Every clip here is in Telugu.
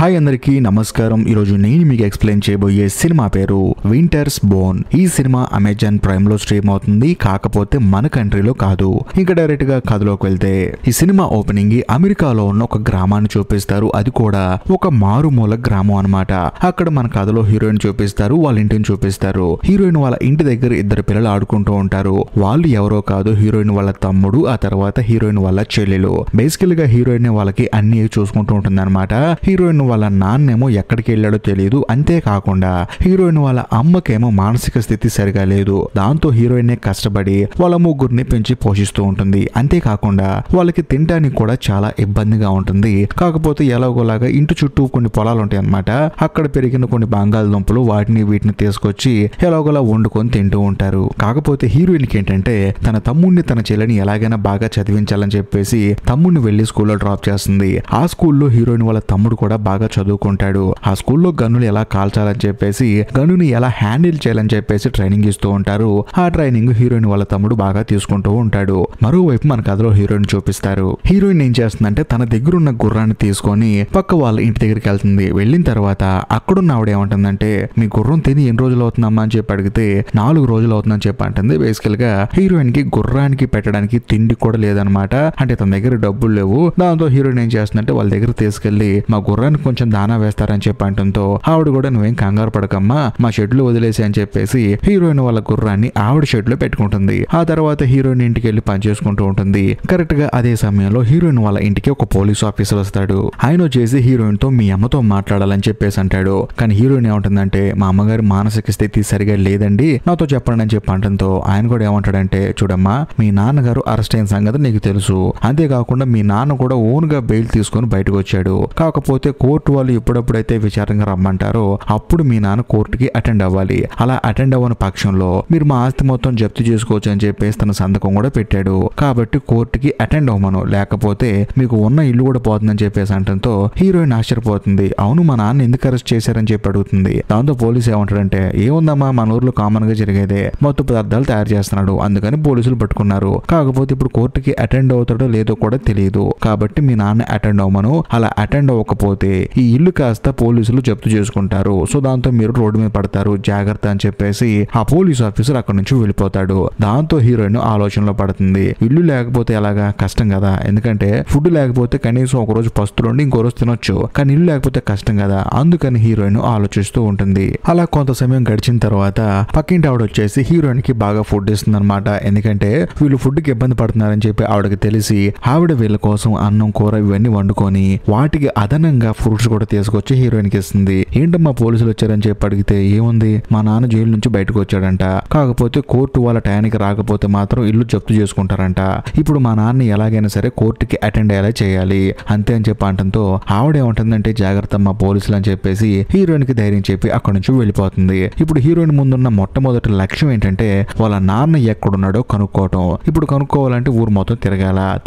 హాయ్ అందరికీ నమస్కారం. ఈరోజు నేను మీకు ఎక్స్ప్లెయిన్ చేయబోయే సినిమా పేరు వింటర్స్ బోర్న్. ఈ సినిమా అమెజాన్ ప్రైమ్ లో స్ట్రీమ్ అవుతుంది, కాకపోతే మన కంట్రీలో కాదు. ఇంకా డైరెక్ట్ గా కథలోకి వెళ్తే ఈ సినిమా ఓపెనింగ్ అమెరికాలో ఉన్న ఒక గ్రామాన్ని చూపిస్తారు. అది కూడా ఒక మారుమూల గ్రామం అన్నమాట. అక్కడ మన కథలో హీరోయిన్ చూపిస్తారు, వాళ్ళ ఇంటిని చూపిస్తారు. హీరోయిన్ వాళ్ళ ఇంటి దగ్గర ఇద్దరు పిల్లలు ఆడుకుంటూ ఉంటారు. వాళ్ళు ఎవరో కాదు, హీరోయిన్ వాళ్ళ తమ్ముడు, ఆ తర్వాత హీరోయిన్ వాళ్ళ చెల్లెలు. బేసికల్ గా హీరోయిన్ వాళ్ళకి అన్ని చూసుకుంటూ ఉంటుంది అనమాట. హీరోయిన్ వాళ్ళ నాన్నేమో ఎక్కడికి వెళ్ళాడో తెలియదు. అంతేకాకుండా హీరోయిన్ వాళ్ళ అమ్మకేమో మానసిక స్థితి సరిగా లేదు. దాంతో హీరోయిన్ కష్టపడి వాళ్ళ ముగ్గురిని పెంచి పోషిస్తూ ఉంటుంది. అంతేకాకుండా వాళ్ళకి తినడానికి కూడా చాలా ఇబ్బందిగా ఉంటుంది. కాకపోతే ఎలాగోలాగా ఇంటి చుట్టూ కొన్ని పొలాలు ఉంటాయి అన్నమాట. అక్కడ పెరిగిన కొన్ని బంగాళదుంపలు వాటిని వీటిని తీసుకొచ్చి ఎలాగోలా వండుకొని తింటూ ఉంటారు. కాకపోతే హీరోయిన్ కి ఏంటంటే తన తమ్ముడిని తన చెల్లిని ఎలాగైనా బాగా చదివించాలని చెప్పేసి తమ్ముడిని వెళ్లి స్కూల్లో డ్రాప్ చేస్తుంది. ఆ స్కూల్లో హీరోయిన్ వాళ్ళ తమ్ముడు కూడా బాగా చదువుకుంటాడు. ఆ స్కూల్లో గన్నులు ఎలా కాల్చాలని చెప్పేసి, గన్నుని ఎలా హ్యాండిల్ చేయాలని చెప్పేసి ట్రైనింగ్ ఇస్తూ ఉంటారు. ఆ ట్రైనింగ్ హీరోయిన్ వాళ్ళ తమ్ముడు బాగా తీసుకుంటూ ఉంటాడు. మరోవైపు మన కథలో హీరోయిన్ చూపిస్తారు. హీరోయిన్ ఏం చేస్తుందంటే తన దగ్గర ఉన్న గుర్రాన్ని తీసుకొని పక్క వాళ్ళ ఇంటి దగ్గరికి వెళ్తుంది. వెళ్ళిన తర్వాత అక్కడున్న ఆవిడ ఏమంటుందంటే, మీ గుర్రం తిని ఎన్ని రోజులు అవుతుందమ్మా అని చెప్పి అడిగితే 4 రోజులు అవుతుందని చెప్పి అంటుంది. బేసికల్ గా హీరోయిన్ కి గుర్రానికి పెట్టడానికి తిండి కూడా లేదనమాట. అంటే తన దగ్గర డబ్బులు లేవు. దాంతో హీరోయిన్ ఏం చేస్తుందంటే వాళ్ళ దగ్గర తీసుకెళ్లి మా గుర్రానికి కొంచెం దానా వేస్తారని చెప్పి అంటంతో ఆవిడ కూడా నువ్వేం కంగారు పడకమ్మా, మా షెడ్ లో వదిలేసి అని చెప్పేసి హీరోయిన్ వాళ్ళ గుర్రాన్ని ఆవిడ షెడ్ లో పెట్టుకుంటుంది. ఆ తర్వాత హీరోయిన్ ఇంటికి వెళ్లి పని చేసుకుంటూ ఉంటుంది. కరెక్ట్ గా అదే సమయంలో హీరోయిన్ వాళ్ళ ఇంటికి ఒక పోలీస్ ఆఫీసర్ వస్తాడు. ఆయన వచ్చేసి హీరోయిన్ తో మీ అమ్మతో మాట్లాడాలని చెప్పేసి అంటాడు. కానీ హీరోయిన్ ఏమంటుందంటే మా అమ్మగారి మానసిక స్థితి సరిగా లేదండి, నాతో చెప్పండి అని చెప్పి అంటంతో ఆయన కూడా ఏమంటాడంటే, చూడమ్మా మీ నాన్నగారు అరెస్ట్ అయిన సంగతి నీకు తెలుసు. అంతేకాకుండా మీ నాన్న కూడా ఓన్ గా బెయిల్ తీసుకొని బయటకు వచ్చాడు. కాకపోతే కోర్టు వాళ్ళు ఎప్పుడెప్పుడైతే విచారంగా రమ్మంటారో అప్పుడు మీ నాన్న కోర్టుకి అటెండ్ అవ్వాలి. అలా అటెండ్ అవ్వని పక్షంలో మీరు మా ఆస్తి మొత్తం జప్తు చేసుకోవచ్చు అని చెప్పేసి తన సంతకం కూడా పెట్టాడు. కాబట్టి కోర్టుకి అటెండ్ అవ్వమను, లేకపోతే మీకు ఉన్న ఇల్లు కూడా పోతుందని చెప్పేసి అంటంతో హీరోయిన్ ఆశ్చర్యపోతుంది. అవును మా నాన్న ఎందుకు అరెస్ట్ చేశారని చెప్పి అడుగుతుంది. దాంతో పోలీసు ఏమంటాడంటే, ఏముందమ్మా మన ఊర్లో కామన్ గా జరిగేదే, మత్తు పదార్థాలు తయారు చేస్తున్నాడు, అందుకని పోలీసులు పట్టుకున్నారు. కాకపోతే ఇప్పుడు కోర్టుకి అటెండ్ అవుతాడో లేదో కూడా తెలియదు. కాబట్టి మీ నాన్న అటెండ్ అవ్వమను, అలా అటెండ్ అవ్వకపోతే ఈ ఇల్లు కాస్త పోలీసులు జప్తు చేసుకుంటారు. సో దాంతో మీరు రోడ్డు మీద పడతారు, జాగ్రత్త అని చెప్పేసి ఆ పోలీస్ ఆఫీసర్ అక్కడ నుంచి వెళ్ళిపోతాడు. దాంతో హీరోయిన్ ఆలోచనలో పడుతుంది. ఇల్లు లేకపోతే ఎలాగా, కష్టం కదా. ఎందుకంటే ఫుడ్ లేకపోతే కనీసం ఒక రోజు పస్తులుండి ఇంకో రోజు తినొచ్చు, కానీ ఇల్లు లేకపోతే కష్టం కదా. అందుకని హీరోయిన్ ఆలోచిస్తూ ఉంటుంది. అలా కొంత సమయం గడిచిన తర్వాత పక్కింటి ఆవిడ వచ్చేసి హీరోయిన్ కి బాగా ఫుడ్ ఇస్తుంది అనమాట. ఎందుకంటే వీళ్ళు ఫుడ్ కి ఇబ్బంది పడుతున్నారని చెప్పి ఆవిడకి తెలిసి ఆవిడ వీళ్ళ కోసం అన్నం కూర ఇవన్నీ వండుకొని వాటికి అదనంగా ఫ్రూట్స్ కూడా తీసుకొచ్చి హీరోయిన్ కి ఇస్తుంది. ఏంటమ్మా పోలీసులు వచ్చారని చెప్పి అడిగితే, ఏముంది మా నాన్న జైలు నుంచి బయటకు వచ్చాడంట, కాకపోతే కోర్టు వాళ్ళ టయానికి రాకపోతే మాత్రం ఇల్లు జప్తు చేసుకుంటారంట. ఇప్పుడు మా నాన్న ఎలాగైనా సరే కోర్టుకి అటెండ్ అయ్యేలా చేయాలి అంతే అని చెప్పి అంటంతో ఆవిడ ఏమంటుందంటే, జాగ్రత్త మా పోలీసులు అని చెప్పేసి హీరోయిన్ కి ధైర్యం చెప్పి అక్కడి నుంచి వెళ్ళిపోతుంది. ఇప్పుడు హీరోయిన్ ముందున్న మొట్టమొదటి లక్ష్యం ఏంటంటే వాళ్ళ నాన్న ఎక్కడున్నాడో కనుక్కోవటం. ఇప్పుడు కనుక్కోవాలంటే ఊరు మొత్తం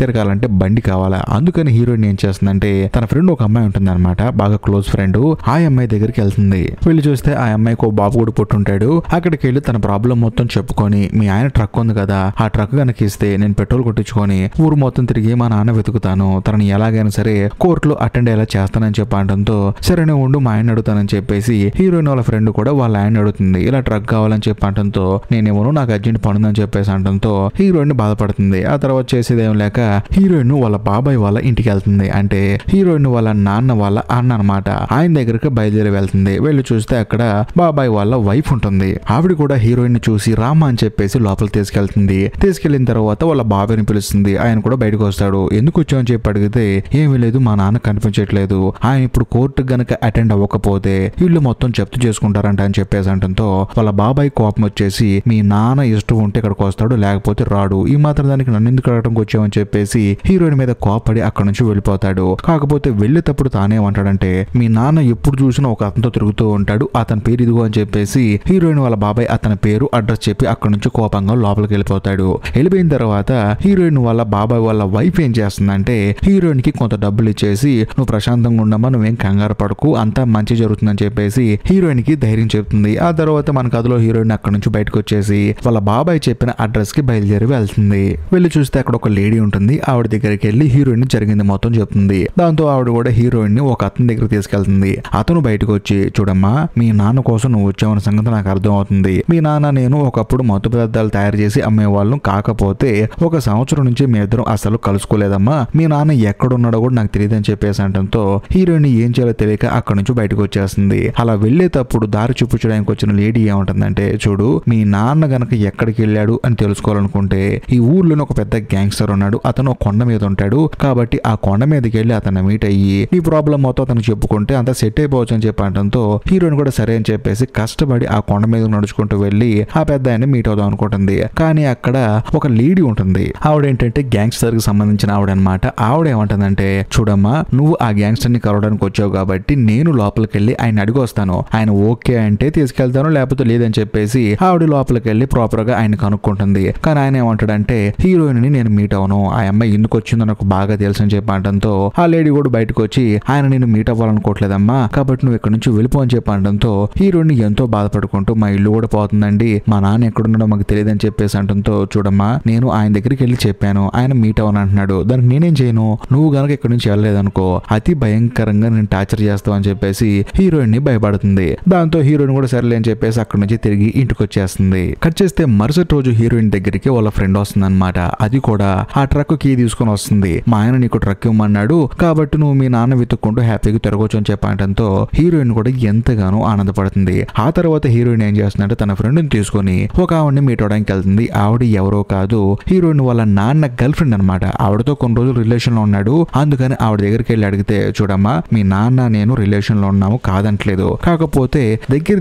తిరగాలంటే బండి కావాలా. అందుకని హీరోయిన్ ఏం చేస్తుందంటే తన ఫ్రెండ్ ఒక అమ్మాయి ఉంటుంది అనమాట, బాగా క్లోజ్ ఫ్రెండ్. ఆ అమ్మాయి దగ్గరికి వెళ్తుంది. వెళ్ళి చూస్తే ఆ అమ్మాయికి ఓ బాబు కూడా పుట్టుంటాడు. అక్కడికి వెళ్ళి తన ప్రాబ్లం మొత్తం చెప్పుకొని, మీ ఆయన ట్రక్ ఉంది కదా, ఆ ట్రక్ కనుక ఇస్తే నేను పెట్రోల్ కొట్టించుకొని ఊరు మొత్తం తిరిగి మా నాన్న వెతుకుతాను, తనని ఎలాగైనా సరే కోర్టులో అటెండ్ అయ్యేలా చేస్తానని చెప్పి అంటంతో, సరేనే ఉండు మా ఆయన అడుగుతానని చెప్పేసి హీరోయిన్ వాళ్ళ ఫ్రెండ్ కూడా వాళ్ళ ఆయన అడుగుతుంది. ఇలా ట్రక్ కావాలని చెప్పి అంటంతో, నేనేమో నాకు అర్జెంట్ పనుందని చెప్పేసి అంటంతో హీరోయిన్ బాధపడుతుంది. ఆ తర్వాత చేసేదేం లేక హీరోయిన్ వాళ్ళ బాబాయ్ వాళ్ళ ఇంటికి వెళ్తుంది. అంటే హీరోయిన్ వాళ్ళ నాన్న వాళ్ళ అన్న అనమాట. ఆయన దగ్గరికి బయలుదేరి వెళ్తుంది. వెళ్ళి చూస్తే అక్కడ బాబాయ్ వాళ్ళ వైఫ్ ఉంటుంది. ఆవిడ కూడా హీరోయిన్ చూసి రామా అని చెప్పేసి లోపల తీసుకెళ్తుంది. తీసుకెళ్లిన తర్వాత వాళ్ళ బాబాయ్ని పిలుస్తుంది. ఆయన కూడా బయటకు వస్తాడు. ఎందుకు వచ్చావు అని చెప్పి అడిగితే, ఏమీ లేదు మా నాన్న కనిపించట్లేదు, ఆయన ఇప్పుడు కోర్టు గనక అటెండ్ అవ్వకపోతే ఇల్లు మొత్తం జప్తు చేసుకుంటారంట అని చెప్పేసి అంటంతో వాళ్ళ బాబాయ్ కోపం వచ్చేసి, మీ నాన్న ఇష్టం ఉంటే ఇక్కడికి వస్తాడు, లేకపోతే రాడు, ఈ మాత్రం దానికి నన్ను ఎందుకు అడగడానికి వచ్చావని చెప్పేసి హీరోయిన్ మీద కోపడి అక్కడ నుంచి వెళ్ళిపోతాడు. కాకపోతే వెళ్ళేటప్పుడు తానేమంటాడంటే, మీ నాన్న ఎప్పుడు చూసినా ఒక అతనితో తిరుగుతూ ఉంటాడు, అతని పేరు ఇదిగో అని చెప్పేసి హీరోయిన్ వాళ్ళ బాబాయ్ అతని పేరు అడ్రస్ చెప్పి అక్కడ నుంచి కోపంగా లోపలికి వెళ్ళిపోతాడు. వెళ్ళిపోయిన తర్వాత హీరోయిన్ వాళ్ళ బాబాయ్ వాళ్ళ వైఫ్ ఏం చేస్తుందంటే హీరోయిన్ కి కొంత డబ్బులు ఇచ్చేసి, నువ్వు ప్రశాంతంగా ఉండమ్మా, నువ్వేం కంగారు పడకు, అంతా మంచి జరుగుతుందని చెప్పేసి హీరోయిన్ కి ధైర్యం చెప్తుంది. ఆ తర్వాత మన కథలో హీరోయిన్ అక్కడ నుంచి బయటకు వచ్చేసి వాళ్ళ బాబాయ్ చెప్పిన అడ్రస్ కి బయలుదేరి వెళ్తుంది. వెళ్ళి చూస్తే అక్కడ ఒక లేడీ ఉంటుంది. ఆవిడ దగ్గరికి వెళ్ళి హీరోయిన్ జరిగింది మొత్తం చెప్తుంది. దాంతో ఆవిడ కూడా హీరోయిన్ ని ఒక అతని దగ్గర తీసుకెళ్తుంది. అతను బయటకు వచ్చి, చూడమ్మా, మీ నాన్న కోసం నువ్వు వచ్చావన్న సంగతి నాకు అర్థం అవుతుంది. మీ నాన్న నేను ఒకప్పుడు మత్తు పదార్థాలు తయారు చేసి అమ్మేవాళ్ళం, కాకపోతే 1 సంవత్సరం నుంచి మీ ఇద్దరం అసలు కలుసుకోలేదమ్మా. మీ నాన్న ఎక్కడున్నాడో కూడా నాకు తెలియదు అని చెప్పేసి అనడంతో హీరోయిన్ ఏం చేయాలో తెలియక అక్కడి నుంచి బయటకు వచ్చేస్తుంది. అలా వెళ్లేటప్పుడు దారి చూపించడానికి వచ్చిన లేడీ ఏమంటుందంటే, చూడు, మీ నాన్న గనక ఎక్కడికి వెళ్ళాడు అని తెలుసుకోవాలనుకుంటే ఈ ఊర్లోనే ఒక పెద్ద గ్యాంగ్స్టర్ ఉన్నాడు. అతను కొండ మీద ఉంటాడు, కాబట్టి ఆ కొండ మీదకి వెళ్ళి అతన్ని మీట్ అయ్యి నీ ప్రాబ్లం మొత్తం అతను చెప్పుకుంటే అంతా సెట్ అయిపోవచ్చు అని చెప్పి అనడంతో హీరోయిన్ కూడా సరే అని చెప్పేసి కష్టపడి ఆ కొండ మీద నడుచుకుంటూ వెళ్ళి ఆ పెద్ద ఆయన మీట్ అవుదాం అనుకుంటుంది. కానీ అక్కడ ఒక లేడీ ఉంటుంది. ఆవిడేంటంటే గ్యాంగ్స్టర్ కి సంబంధించిన ఆవిడనమాట. ఆవిడ ఏమంటుందంటే, చూడమ్మా, నువ్వు ఆ గ్యాంగ్స్టర్ ని కలవడానికి వచ్చావు కాబట్టి నేను లోపలికి వెళ్ళి ఆయన అడిగి వస్తాను. ఆయన ఓకే అంటే తీసుకెళ్తాను, లేకపోతే లేదని చెప్పేసి ఆవిడ లోపలికి వెళ్ళి ప్రాపర్ గా ఆయన కనుక్కుంటుంది. కానీ ఆయన ఏమంటాడంటే, హీరోయిన్ ని నేను మీట్ అవను, ఆ అమ్మాయి ఎందుకు వచ్చిందో నాకు బాగా తెలుసు అని చెప్పి అనడంతో ఆ లేడీ కూడా బయటకు వచ్చి, ఆయన నేను మీట్ అవ్వాలనుకోవట్లేదమ్మా, కాబట్టి నువ్వు ఇక్కడ నుంచి వెళ్ళిపో అని చెప్పి అనడంతో హీరోయిన్ ఎంతో బాధపడుకుంటూ, మా ఇల్లు కూడా పోతుందండి, మా నాన్న ఎక్కడున్నాడో మాకు తెలియదు అని చెప్పేసి అంటంతో, చూడమ్మా, నేను ఆయన దగ్గరికి వెళ్ళి చెప్పాను, ఆయన మీట్ అవ్వను అంటున్నాడు, దానికి నేనేం చేయను, నువ్వు గనక ఇక్కడ నుంచి వెళ్ళలేదనుకో అతి భయంకరంగా నేను టార్చర్ చేస్తావు అని చెప్పేసి హీరోయిన్ ని భయపడుతుంది. దాంతో హీరోయిన్ కూడా సరేలే అని చెప్పేసి అక్కడ నుంచి తిరిగి ఇంటికి వచ్చేస్తుంది. కట్ చేస్తే మరుసటి రోజు హీరోయిన్ దగ్గరికి వాళ్ళ ఫ్రెండ్ వస్తుంది అనమాట. అది కూడా ఆ ట్రక్ కీ తీసుకుని వస్తుంది. మా ఆయన నీకు ట్రక్ ఇవ్వమన్నాడు, కాబట్టి నువ్వు మీ నాన్న వెతుక్కుంటూ హ్యాపీగా తిరగొచ్చు అని చెప్పడంతో హీరోయిన్ కూడా ఎంతగానో ఆనందపడుతుంది. ఆ తర్వాత హీరోయిన్ ఏం చేస్తుందంటే తన ఫ్రెండ్ ని తీసుకుని ఒక ఆవిడని మీట్ అవడానికి వెళ్తుంది. ఆవిడ ఎవరో కాదు, హీరోయిన్ వాళ్ళ నాన్న గర్ల్ ఫ్రెండ్ అనమాట. ఆవిడతో కొన్ని రోజులు రిలేషన్ లో ఉన్నాడు. అందుకని ఆవిడ దగ్గరికి వెళ్ళి అడిగితే, చూడమ్మా, మీ నాన్న నేను రిలేషన్ లో ఉన్నాము, కాదంటలేదు, కాకపోతే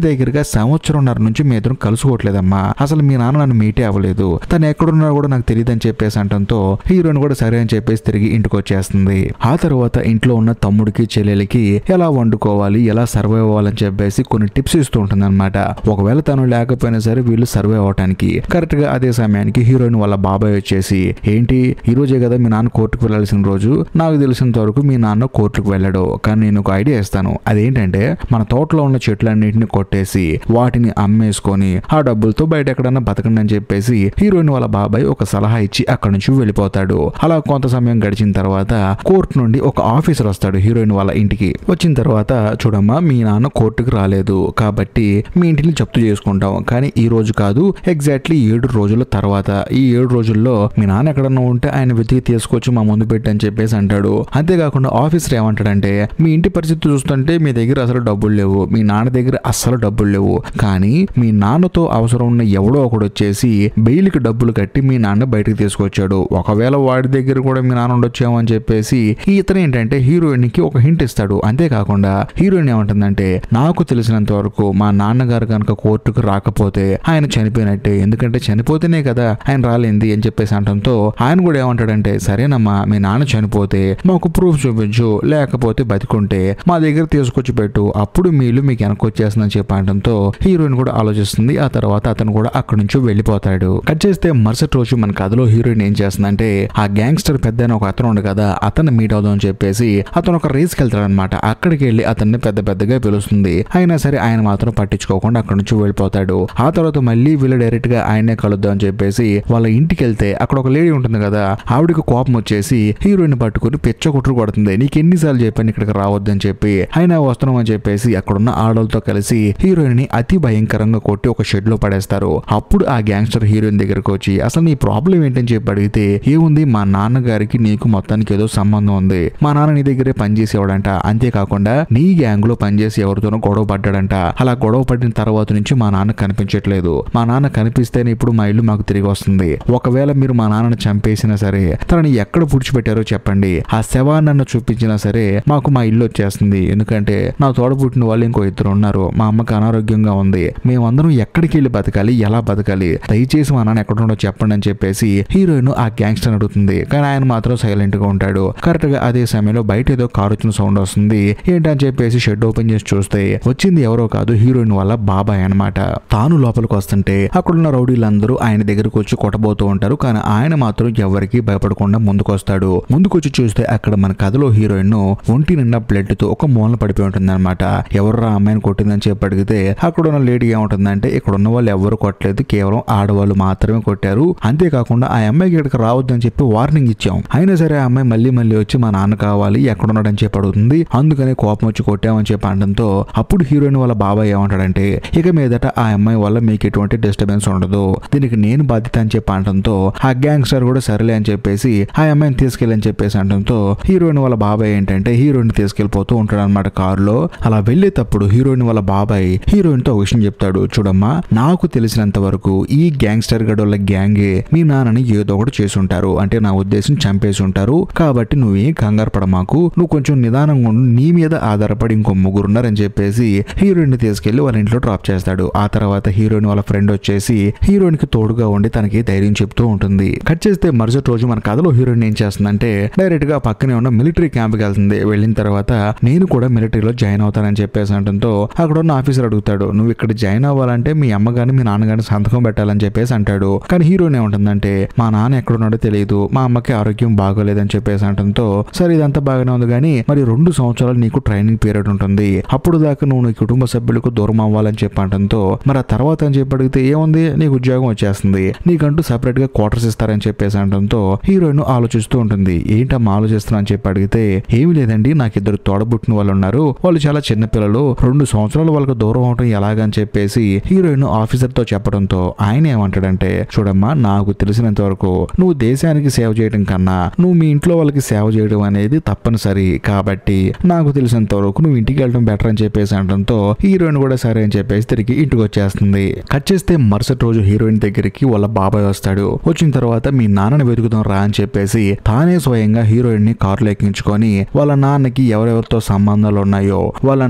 దగ్గరగా సంవత్సరంన్నర నుంచి మీ ఇద్దరం కలుసుకోవట్లేదమ్మా, అసలు మీ నాన్న నన్ను మీటే అవ్వలేదు, తను ఎక్కడున్నారో కూడా నాకు తెలియదు అని చెప్పేసి అంటంతో హీరోయిన్ కూడా సరే అని చెప్పేసి తిరిగి ఇంటికి వచ్చేస్తుంది. ఆ తర్వాత ఇంట్లో ఉన్న తమ్ముడికి చెల్లెలికి ఎలా వండుకోవాలి, ఎలా సర్వైవ్ అవ్వాలని చెప్పేసి కొన్ని టిప్స్ ఇస్తూ ఉంటుంది అనమాట. ఒకవేళ తను లేకపోయినా సరే వీళ్ళు సర్వైవ్ అవడానికి కరెక్ట్ గా అదే సమయానికి హీరోయిన్ వాళ్ళ బాబాయ్ వచ్చేసి, ఏంటి ఈ రోజే కదా మీ నాన్న కోర్టుకు వెళ్లాల్సిన రోజు, నాకు తెలిసినంత వరకు మీ నాన్న కోర్టుకు వెళ్ళాడు, కానీ నేను ఒక ఐడియా ఇస్తాను, అదేంటంటే మన తోటలో ఉన్న చెట్లన్నింటినీ కొట్టేసి వాటిని అమ్మేసుకొని ఆ డబ్బులతో బయట ఎక్కడన్నా బతకండి అని చెప్పేసి హీరోయిన్ వాళ్ళ బాబాయ్ ఒక సలహా ఇచ్చి అక్కడి నుంచి వెళ్ళిపోతాడు. అలా కొంత సమయం గడిచిన తర్వాత కోర్టు నుండి ఒక ఆఫీసర్ వస్తాడు హీరోయిన్ వాళ్ళ ఇంటికి. వచ్చిన తర్వాత, చూడమ్మా, మీ నాన్న కోర్టుకు రాలేదు కాబట్టి మీ ఇంటిని జప్తు చేసుకుంటాం, కానీ ఈ రోజు కాదు, ఎగ్జాక్ట్లీ 7 రోజుల తర్వాత, ఈ 7 రోజుల్లో మీ నాన్న ఎక్కడన్నా ఉంటే ఆయన వెతికి తీసుకొచ్చి మా ముందు పెట్టి అని చెప్పేసి అంటాడు. అంతేకాకుండా ఆఫీసర్ ఏమంటాడంటే, మీ ఇంటి పరిస్థితి చూస్తుంటే మీ దగ్గర అసలు డబ్బులు లేవు, మీ నాన్న దగ్గర అస్సలు డబ్బులు లేవు, కానీ మీ నాన్నతో అవసరం ఉన్న ఎవడో ఒకడు వచ్చేసి బెయిల్కి డబ్బులు కట్టి మీ నాన్న బయటకు తీసుకొచ్చాడు, ఒకవేళ వాడి దగ్గర కూడా మీ నాన్న ఉండొచ్చాము అని చెప్పేసి ఇతను ఏంటంటే హీరోయిన్ కి ఒక హింట్ ఇస్తాడు. అంతేకాకుండా హీరోయిన్ ఏమంటుందంటే, నాకు తెలిసినంత వరకు మా నాన్నగారు కనుక కోర్టుకు రాకపోతే ఆయన చనిపోయినట్టే, ఎందుకంటే చనిపోతేనే కదా ఆయన రాలేంది అని చెప్పేసి అనడంతో ఆయన కూడా ఏమంటాడంటే, సరేనమ్మా, మీ నాన్న చనిపోతే మాకు ప్రూఫ్ చూపించు, లేకపోతే బతికుంటే మా దగ్గర తీసుకొచ్చి పెట్టు, అప్పుడు మీలు మీకు వెనకొచ్చేస్తుందని చెప్పి అనడంతో హీరోయిన్ కూడా ఆలోచిస్తుంది. ఆ తర్వాత అతను కూడా అక్కడి నుంచి వెళ్ళిపోతాడు. కట్ చేస్తే మరుసటి రోజు మన కథలో హీరోయిన్ ఏం చేస్తుందంటే, ఆ గ్యాంగ్స్టర్ పెద్ద ఒక అతను ఉండు కదా, అతన్ని మీట్ అవుదాం అని చెప్పేసి అతను ఒక రేస్కి వెళ్తాడనమాట. అక్కడికి వెళ్ళి అతన్ని పెద్దగా పిలుస్తుంది. అయినా సరే ఆయన మాత్రం పట్టించుకోకుండా అక్కడి నుంచి వెళ్ళిపోతాడు. ఆ తర్వాత మళ్ళీ వీళ్ళు డైరెక్ట్ గా ఆయనే కలుద్దాం అని చెప్పేసి వాళ్ళ ఇంటికి వెళ్తే అక్కడ ఒక లేడీ ఉంటుంది కదా, ఆవిడకి కోపం వచ్చేసి హీరోయిన్ పట్టుకుని పెచ్చ కొట్టుడు కొడుతుంది. నీకు ఎన్నిసార్లు చెప్పాను ఇక్కడికి రావద్దని చెప్పి, అయినా వస్తున్నాం అని చెప్పేసి అక్కడున్న ఆడలతో కలిసి హీరోయిన్ ని అతి భయంకరంగా కొట్టి ఒక షెడ్ లో పడేస్తారు. అప్పుడు ఆ గ్యాంగ్స్టర్ హీరోయిన్ దగ్గరకు వచ్చి, అసలు నీ ప్రాబ్లం ఏంటని చెప్పి అడిగితే, ఏముంది, మా నాన్నగారికి నీకు మొత్తానికి ఏదో సంబంధం ఉంది, మా నాన్న నీ దగ్గరే పనిచేసేవాడంట, అంతేకాకుండా నీ గ్యాంగ్ లో పనిచేసి ఎవరితోనో గొడవ పడ్డాడంట, అలా గొడవ పడిన తర్వాత నుంచి మా నాన్న కనిపించట్లేదు, మా నాన్న కనిపిస్తేనే ఇప్పుడు మా ఇల్లు మాకు తిరిగి వస్తుంది, ఒకవేళ మీరు మా నాన్నని చంపేసినా సరే తనని ఎక్కడ పుడిచిపెట్టారో చెప్పండి, ఆ శవాన్ని చూపించినా సరే మాకు మా ఇల్లు వచ్చేస్తుంది, ఎందుకంటే నా తోడబుట్టిన వాళ్ళు ఇంకో 2 ఉన్నారు, మా అమ్మకి అనారోగ్యంగా ఉంది, మేమందరం ఎక్కడికి వెళ్ళి బతకాలి, ఎలా బతకాలి, దయచేసి మా నాన్న ఎక్కడ ఉండో చెప్పండి అని చెప్పేసి హీరోయిన్ ఆ గ్యాంగ్స్టర్ అడుగుతుంది. కానీ ఆయన మాత్రం సైలెంట్ గా ఉంటాడు. కరెక్ట్ గా అదే సమయంలో బయట ఏదో కారు వచ్చిన సౌండ్ వస్తుంది. ఏంటని చెప్పేసి షెడ్ ఓపెన్ చేసి చూస్తే వచ్చింది ఎవరో కాదు, హీరోయిన్ వాళ్ళ బాబాయ్ అనమాట. తాను లోపలికి వస్తుంటే అక్కడున్న రౌడీలందరూ ఆయన దగ్గరకు వచ్చి కొట్టబోతూ ఉంటారు. కానీ ఆయన మాత్రం ఎవరికి భయపడకుండా ముందుకొస్తాడు. ముందుకొచ్చి చూస్తే అక్కడ మన కథలో హీరోయిన్ ఒంటి నిండా బ్లడ్ తో ఒక మూలన పడిపోయి ఉంటుంది అనమాట. ఎవర్రా అమ్మాయిని కొట్టిందని చెప్పి అడిగితే అక్కడ ఉన్న లేడీ ఏముంటుందంటే, ఇక్కడ ఉన్న వాళ్ళు ఎవరు కొట్టలేదు, కేవలం ఆడవాళ్ళు మాత్రమే కొట్టారు, అంతేకాకుండా ఆ అమ్మాయికి ఇక్కడికి రావద్దని చెప్పి వార్నింగ్ ఇచ్చాం, అయినా సరే ఆ అమ్మాయి మళ్ళీ వచ్చి మా నాన్న కావాలి ఎక్కడున్నాడని చెప్పి అడుగుతుంది. అందుకని కోపం వచ్చి కొట్టామని చెప్పి అనడంతో అప్పుడు హీరోయిన్ వాళ్ళ బాబాయ్ ఏమంటాడంటే ఇక మీదట ఆ అమ్మాయి వల్ల మీకు ఎటువంటి డిస్టర్బెన్స్ ఉండదు, దీనికి నేను బాధ్యత అని చెప్పి అనడంతో ఆ గ్యాంగ్స్టర్ కూడా సరేలే అని చెప్పేసి ఆ అమ్మాయిని తీసుకెళ్ళని చెప్పేసి అనడంతో హీరోయిన్ వాళ్ళ బాబాయ్ ఏంటంటే హీరోయిన్ తీసుకెళ్లిపోతూ ఉంటాడు అనమాట కారులో. అలా వెళ్లేటప్పుడు హీరోయిన్ వాళ్ళ బాబాయ్ హీరోయిన్ తో ఒక విషయం చెప్తాడు. చూడమ్మా, నాకు తెలిసినంత వరకు ఈ గ్యాంగ్స్టర్ గడోళ్ళ గ్యాంగే మీ నాన్నని ఏదో ఒకటి చేసి ఉంటారు, అంటే నా ఉద్దేశం చంపేసి ఉంటారు. కాబట్టి నువ్వేం కంగారు పడమాకు, నువ్వు కొంచెం నిదానంగా ఉండు, నీ మీద ఆధారపడి ఇంకో ముగ్గురున్నారని చెప్పేసి హీరోయిన్ ని తీసుకెళ్లి వాళ్ళ ఇంట్లో డ్రాప్ చేస్తాడు. ఆ తర్వాత హీరోయిన్ వాళ్ళ ఫ్రెండ్ వచ్చేసి హీరోయిన్ కి తోడుగా ఉండి తనకి ధైర్యం చెప్తూ ఉంటుంది. కట్ చేస్తే మరుసటి రోజు మన కథలో హీరోయిన్ ఏం చేస్తుందంటే డైరెక్ట్ గా పక్కనే ఉన్న మిలిటరీ క్యాంప్ కి వెళ్తుంది. వెళ్ళిన తర్వాత నేను కూడా మిలిటరీలో జాయిన్ అవుతానని చెప్పేసి అంటంతో అక్కడ ఉన్న ఆఫీసర్ అడుగుతాడు, నువ్వు ఇక్కడ జాయిన్ అవ్వాలంటే మీ అమ్మగారిని మీ నాన్నగారిని సంతకం పెట్టాలని చెప్పేసి అంటాడు. కానీ హీరోయిన్ ఏముంటుందంటే మా నాన్న ఎక్కడున్నాడో తెలియదు, మా అమ్మకి ఆరోగ్యం బాగోలేదని చెప్పేసి అంటంతో సరే ఇదంతా బాగానే ఉంది కానీ మరి 2 సంవత్సరాలు నీకు ట్రైనింగ్ పీరియడ్ ఉంటుంది, అప్పుడు దాకా నువ్వు నీ కుటుంబ సభ్యులకు దూరం అవ్వాలని చెప్పి అంటంతో మరి ఆ తర్వాత అని చెప్పి అడిగితే ఏముంది నీకు ఉద్యోగం వచ్చేస్తుంది, నీకంటూ సెపరేట్ గా క్వార్టర్స్ ఇస్తారని చెప్పేసి అంటంతో హీరోయిన్ ఆలోచిస్తూ ఉంటుంది. ఏంటమ్మా ఆలోచిస్తున్నా అని చెప్పి అడిగితే ఏమి లేదండి, నాకు 2 తోడబుట్టిన వాళ్ళు ఉన్నారు, వాళ్ళు చాలా చిన్న పిల్లలు, 2 సంవత్సరాలు వాళ్ళకి దూరం అవడం ఎలాగని చెప్పేసి హీరోయిన్ ఆఫీసర్ తో చెప్పడంతో ఆయన ఏమంటాడంటే చూడమ్మా, నాకు తెలిసినంత వరకు నువ్వు దేశానికి సేవ చేయడం కన్నా నువ్వు మీ ఇంట్లో వాళ్ళకి సేవ చేయడం అనేది తప్పనిసరి, కాబట్టి నాకు తెలిసినంత వరకు నువ్వు ఇంటికి వెళ్ళడం బెటర్ అని చెప్పేసి అనడంతో హీరోయిన్ కూడా సరే అని చెప్పేసి తిరిగి ఇంటికి వచ్చేస్తుంది. కట్ చేస్తే మరుసటి రోజు హీరోయిన్ దగ్గరికి వాళ్ళ బాబాయ్ వస్తాడు. వచ్చిన తర్వాత మీ నాన్నని వెతుకుదాం రా అని చెప్పేసి తానే స్వయంగా హీరోయిన్ ని కారులో ఎక్కించుకొని వాళ్ళ నాన్నకి ఎవరెవరితో సంబంధాలు ఉన్నాయో, వాళ్ళ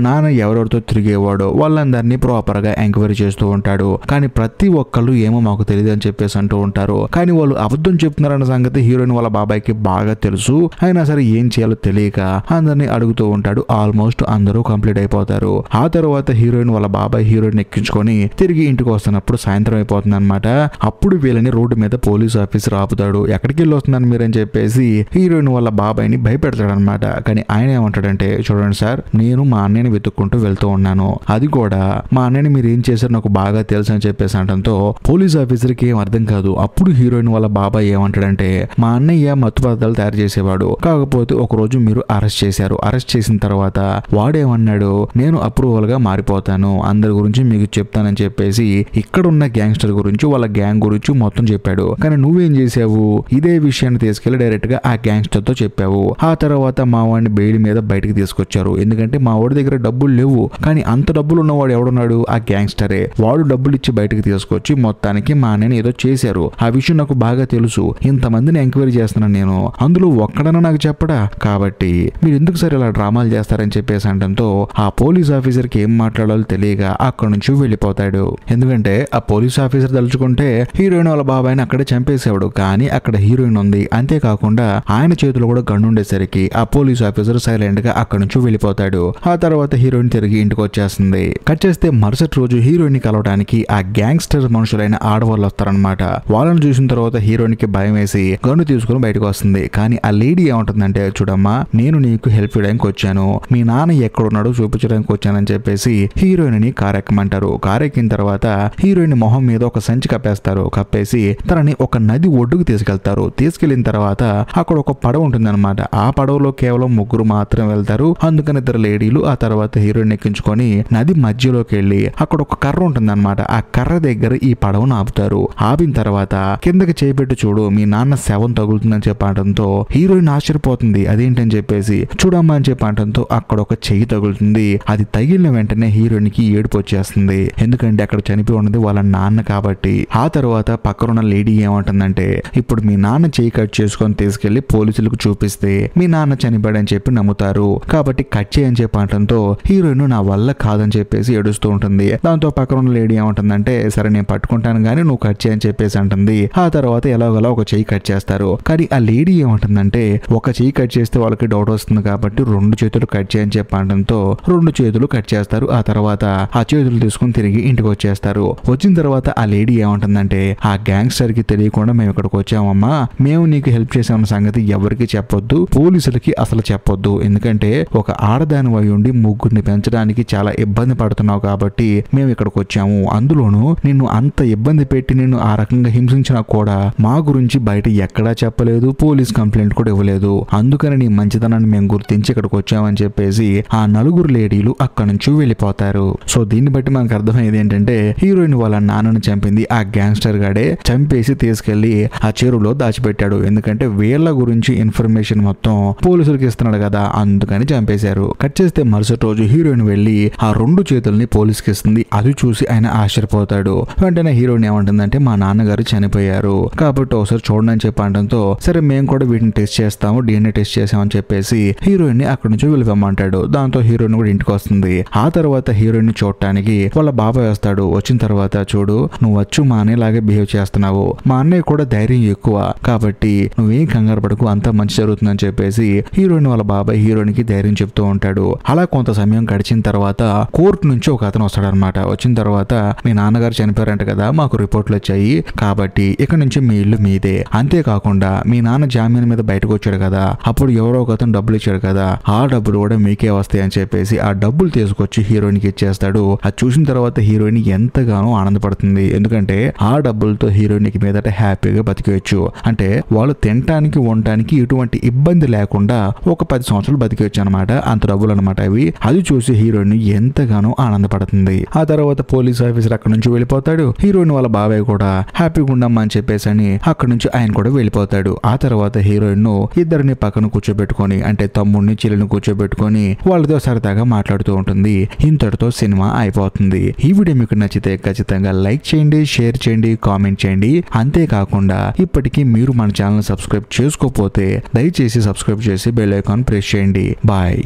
నాన్న ఎవరెవరితో తిరిగేవాడో వాళ్ళందరినీ ప్రాపర్ గా ఎంక్వైరీ చేస్తూ ఉంటాడు. కానీ ప్రతి ఒక్కళ్ళు ఏమో మాకు తెలియదు అని చెప్పేసి అంటూ ఉంటారు. కానీ వాళ్ళు అబద్ధం చెప్తున్నారన్న సంగతి హీరోయిన్ వాళ్ళ బాబాయ్కి బాగా తెలుసు. అయినా సరే ఏం చేయాలో తెలియక అందరినీ అడుగుతూ ఉంటాడు. ఆల్మోస్ట్ అందరూ కంప్లీట్ అయిపోతారు. ఆ తర్వాత హీరోయిన్ వాళ్ళ బాబాయ్ హీరోయిన్ ఎక్కించుకొని తిరిగి ఇంటికి వస్తున్నప్పుడు సాయంత్రం అయిపోతుంది అనమాట. అప్పుడు వీళ్ళని రోడ్డు మీద పోలీస్ ఆఫీసర్ ఆపుతాడు. ఎక్కడికి వెళ్ళి వస్తున్నాను మీరని చెప్పేసి హీరోయిన్ వాళ్ళ బాబాయ్ని భయపెడతాడు అనమాట. కానీ ఆయన ఏమంటాడంటే చూడండి సార్, నేను మా అన్నయ్యని వెతుక్కుంటూ వెళ్తూ ఉన్నాను, అది కూడా మా అన్నయ్యని మీరు ఏం చేశారు నాకు బాగా తెలుసు అని చెప్పేసి అనడంతో పోలీస్ ఆఫీసర్కి ఏం అర్థం కాదు. అప్పుడు హీరోయిన్ వాళ్ళ బాబాయ్ ఏమంటాడంటే మా అన్నయ్య మత్తు పదార్థాలు తయారు చేసేవాడు, కాకపోతే ఒక రోజు మీరు అరెస్ట్ చేశారు, అరెస్ట్ చేసిన తర్వాత వాడేమన్నాడు నేను అప్రూవల్ గా మారిపోతాను, అందరి గురించి మీకు చెప్తానని చెప్పేసి ఇక్కడ ఉన్న గ్యాంగ్స్టర్ గురించి వాళ్ళ గ్యాంగ్ గురించి మొత్తం చెప్పాడు. కానీ నువ్వేం చేసావు, ఇదే విషయాన్ని తీసుకెళ్లి డైరెక్ట్ గా ఆ గ్యాంగ్స్టర్ తో చెప్పావు. ఆ తర్వాత మా వాడిని బెయిల్ మీద బయటకు తీసుకొచ్చారు, ఎందుకంటే మా వాడి దగ్గర డబ్బులు లేవు. కానీ అంత డబ్బులు ఉన్నవాడు ఎవడున్నాడు, ఆ గ్యాంగ్స్టరే. వాడు డబ్బులు ఇచ్చి బయటకు తీసుకొచ్చి మొత్తానికి మా అన్నని ఏదో చేశారు, ఆ విషయం నాకు బాగా తెలుసు, ఇంతమందిని ఎంక్వైరీ చేస్తున్నాను నేను, అందులో ఒక్కడన్నా నాకు చెప్పడా, కాబట్టి మీరు ఎందుకు సరే ఇలా డ్రామాలు చేస్తారని చెప్పేసి అనడంతో ఆ పోలీస్ ఆఫీసర్ కి ఏం మాట్లాడాలో తెలియక అక్కడ నుంచి వెళ్ళిపోతాడు. ఎందుకంటే ఆ పోలీస్ ఆఫీసర్ తలుచుకుంటే హీరోయిన్ వాళ్ళ బాబాయ్ని అక్కడే చంపేసేవాడు. కానీ అక్కడ హీరోయిన్ ఉంది, అంతేకాకుండా ఆయన చేతిలో కూడా గన్ను ఉండేసరికి ఆ పోలీస్ ఆఫీసర్ సైలెంట్ గా అక్కడ నుంచి వెళ్ళిపోతాడు. ఆ తర్వాత హీరోయిన్ తిరిగి ఇంటికి వచ్చేస్తుంది. కట్ చేస్తే మరుసటి రోజు హీరోయిన్ ని కలవడానికి ఆ గ్యాంగ్స్టర్ మనుషులైన ఆడవాళ్ళు వస్తారనమాట. వాళ్ళని చూసిన తర్వాత హీరోయిన్ కి భయం వేసి గన్ను తీసుకుని బయటకు వస్తుంది. కానీ ఆ లేడీ ఏమంటుందంటే చూడమ్మా, నేను నీకు హెల్ప్ చేయడానికి వచ్చాను, మీ నాన్న ఎక్కడున్నాడో చూపించడానికి వచ్చానని చెప్పేసి హీరోయిన్ ని కారెక్కమంటారు. కారెక్కిన తర్వాత హీరోయిన్ మొహం మీద ఒక సంచి కప్పేస్తారు. కప్పేసి తనని ఒక నది ఒడ్డుకు తీసుకెళ్తారు. తీసుకెళ్లిన తర్వాత అక్కడ ఒక పడవ ఉంటుంది అనమాట. ఆ పడవలో కేవలం 3 మాత్రం వెళ్తారు. అందుకని 2 లేడీలు ఆ తర్వాత హీరోయిన్ ఎక్కించుకొని నది మధ్యలోకి వెళ్ళి అక్కడ ఒక కర్ర ఉంటుంది అనమాట. ఆ కర్ర దగ్గర ఈ పడవను ఆపుతారు. ఆపిన తర్వాత కిందకి చేపెట్టి చూడు, మీ నాన్న శవం తగులుతుందని చెప్పడంతో హీరోయిన్ ఆశ్చర్యపోతుంది. అదేంటని చెప్పేసి చూడమ్మా అని చెప్పడంతో అక్కడ ఒక చెయ్యి తగులుతుంది. అది తగిలిన వెంటనే హీరోయిన్ కి ఏడుపు వచ్చేస్తుంది. ఎందుకంటే అక్కడ చనిపోయి ఉన్నది వాళ్ళ నాన్న కాబట్టి. ఆ తర్వాత పక్కనున్న లేడీ ఏమంటుందంటే ఇప్పుడు మీ నాన్న చెయ్యి కట్ చేసుకొని తీసుకెళ్లి పోలీసులకు చూపిస్తే మీ నాన్న చనిపోయాడని చెప్పి నమ్ముతారు, కాబట్టి కట్ చేయని చెప్పడంతో హీరోయిన్ నా వల్ల కాదని చెప్పేసి ఏడుస్తూ ఉంటుంది. దాంతో పక్కనున్న లేడీ ఏమంటుందంటే సరే నేను పట్టుకుంటాను కానీ నువ్వు కట్ చేయని చెప్పేసి అంటుంది. ఆ తర్వాత ఎలాగోలా ఒక చెయ్యి కట్ చేస్తారు. కానీ ఆ లేడీ ఏమంటుందంటే ఒక చెయ్యి కట్ చేస్తే వాళ్ళకి డౌట్ వస్తుంది కాబట్టి 2 చేతులు కట్ చేయని చెప్పడంతో 2 చేతులు కట్ చేస్తారు. ఆ తర్వాత ఆ చేతులు తీసుకుని తిరిగి ఇంటికి వచ్చేస్తారు. వచ్చిన తర్వాత ఆ లేడీ ఏమంటుందంటే ఆ గ్యాంగ్స్టర్ కి తెలియకుండా మేము ఇక్కడికి వచ్చామమ్మా, మేము నీకు హెల్ప్ చేసామన్న సంగతి ఎవరికి చెప్పొద్దు, పోలీసులకి అసలు చెప్పొద్దు, ఎందుకంటే ఒక ఆడదాని వై ఉండి 3 పెంచడానికి చాలా ఇబ్బంది పడుతున్నావు కాబట్టి మేము ఇక్కడికి వచ్చాము. అందులోనూ నిన్ను అంత ఇబ్బంది పెట్టి నిన్ను ఆ రకంగా హింసించినా కూడా మా గురించి బయట ఎక్కడా చెప్పలేదు, పోలీస్ కంప్లైంట్ కూడా ఇవ్వలేదు. అందుకని నీ మంచితనాన్ని మేము గుర్తించి ఇక్కడికి వచ్చామని చెప్పేసి ఆ నలుగురు లేడీలు అక్కడి నుంచి వెళ్ళిపోతారు. సో దీన్ని బట్టి మనకు అర్థమయ్యేది ఏంటంటే హీరోయిన్ వాళ్ళ నాన్నను చంపింది ఆ గ్యాంగ్స్టర్ గాడే చంపేసి తీసుకెళ్లి ఆ చెరువులో దాచిపెట్టాడు. ఎందుకంటే వీళ్ళ గురించి ఇన్ఫర్మేషన్ మొత్తం పోలీసులకు ఇస్తున్నాడు కదా, అందుకని చంపేశారు. కట్ చేస్తే మరుసటి రోజు హీరోయిన్ వెళ్లి ఆ 2 చేతుల్ని పోలీసుకి ఇస్తుంది. అది చూసి ఆయన ఆశ్చర్యపోతాడు. వెంటనే హీరోయిన్ ఏమంటుందంటే మా నాన్నగారు చనిపోయారు కాబట్టి ఒకసారి చూడండి అని చెప్పి అనడంతో సరే మేము కూడా వీటిని టెస్ట్ చేస్తాము, DNA టెస్ట్ చేసామని చెప్పేసి హీరోయిన్ ని అక్కడి నుంచి వెళ్ళిపోమంటాడు. దాంతో హీరోయిన్ కూడా ఇంటికి వస్తుంది. ఆ తర్వాత హీరోయిన్ ని చూడటానికి వాళ్ళ బాబాయ్ వస్తాడు. వచ్చిన తర్వాత చూడు నువ్వు వచ్చు మా అన్నయ్యలాగే బిహేవ్ చేస్తున్నావు, మా అన్నయ్య కూడా ధైర్యం ఎక్కువ కాబట్టి నువ్వేం కంగారు పడకు, అంతా మంచి జరుగుతుందని చెప్పేసి హీరోయిన్ వాళ్ళ బాబాయ్ హీరోయిన్ కి ధైర్యం చెప్తూ ఉంటాడు. అలా కొంత సమయం గడిచిన తర్వాత కోర్టు నుంచి ఒక అతను వస్తాడనమాట. వచ్చిన తర్వాత మీ నాన్నగారు చనిపోయారంట కదా, మాకు రిపోర్ట్లు వచ్చాయి కాబట్టి ఇక నుంచి మీ ఇల్లు మీదే, అంతేకాకుండా మీ నాన్న జామీన్ మీద బయటకు వచ్చాడు కదా, అప్పుడు ఎవరో ఒక అతను డబ్బులు ఇచ్చాడు కదా, ఆ డబ్బులు కూడా మీకే వస్తాయి అని చెప్పేసి ఆ డబ్బులు తీసుకొచ్చి హీరోయిన్ కి ఇచ్చేస్తాడు. అది చూసిన తర్వాత హీరోయిన్ ఎంతగానో ఆనందపడుతుంది. ఎందుకంటే ఆ డబ్బులతో హీరోయిన్ కి మీదట హ్యాపీగా బతికేయచ్చు. అంటే వాళ్ళు తినటానికి ఉండటానికి ఎటువంటి ఇబ్బంది లేకుండా ఒక 10 సంవత్సరాలు బతికేయచ్చు అనమాట. అంత డబ్బులు అనమాట అవి. అది చూసి హీరోయిన్ ఎంతగానో ఆనందపడుతుంది. ఆ తర్వాత పోలీస్ ఆఫీసర్ అక్కడ నుంచి వెళ్ళిపోతాడు. హీరోయిన్ వాళ్ళ బాబాయ్ కూడా హ్యాపీగా ఉండమ్మా అని చెప్పేసి అని అక్కడ నుంచి ఆయన కూడా వెళ్ళిపోతాడు. ఆ తర్వాత హీరోయిన్ ను ఇద్దరిని పక్కన కూర్చోబెట్టుకొని అంటే తమ్ముడిని చెల్లిని కూర్చోబెట్టుకొని వాళ్ళతో సరదాగా మాట్లాడుతూ ఉంటుంది. ఇంతటితో సినిమా అయిపోతుంది. ఈ వీడియో మీకు నచ్చితే ఖచ్చితంగా లైక్ చేయండి, షేర్ చేయండి, కామెంట్ చేయండి. అంతేకాకుండా ఇప్పటికీ మీరు మన ఛానల్ సబ్స్క్రైబ్ చేసుకోకపోతే దయచేసి సబ్స్క్రైబ్ చేసి బెల్ ఐకాన్ ప్రెస్ చేయండి. బాయ్.